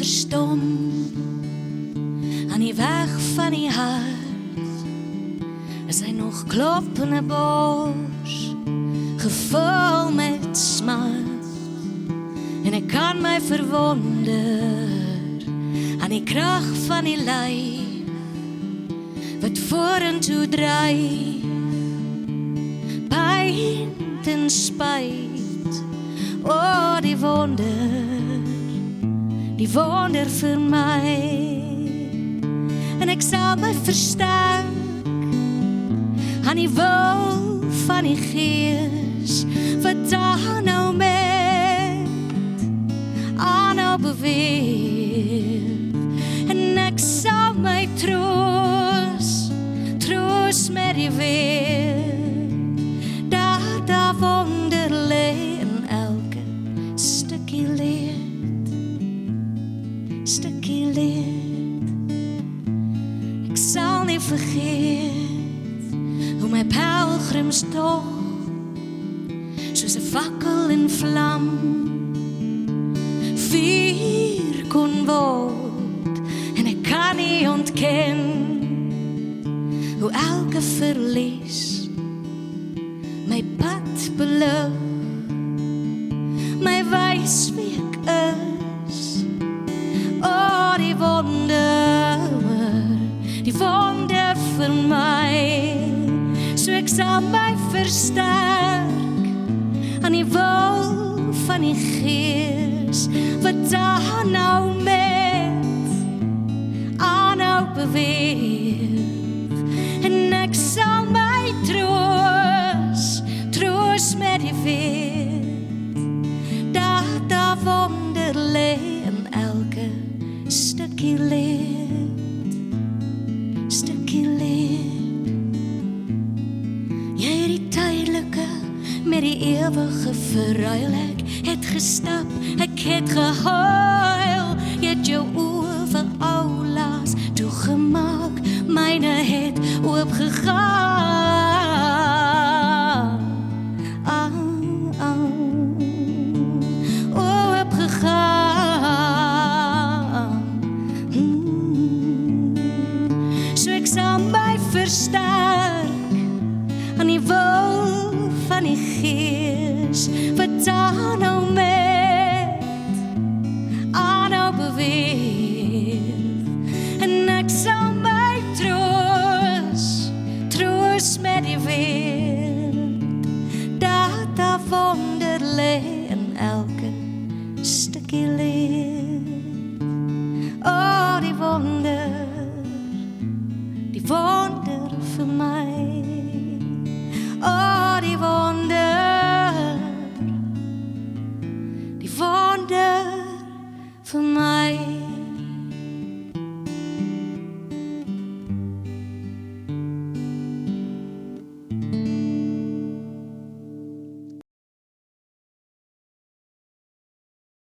verstom aan die weg van die hart, is hy nog kloppende bors, gevul met smart, en ek kan my verwonder aan die krag van die lyf wat vorentoe dryf, pyn ten spyt, o die wonder vir my, en ek sal my versterk aan die wil van die Gees wat aanhou beweeg, en ek sal my troos met die weet, dat daar wonder lê in elke stukkie leed. Ek sal nie vergeet hoe my pelgrimstog soos 'n fakkel in vlam vuur kon word, en ek kan nie ontken hoe elke verlies my pad belig, my wys wie ek is, o die wonder vir my, so ek sal my versterk aan die wil van die Gees wat aanhou beweeg, en ek sal my troos met die weet, dat daar wonder lê in elke stukkie leed. Jy het die tydelike met die ewige verruil, ek het gestap, ek het gehoor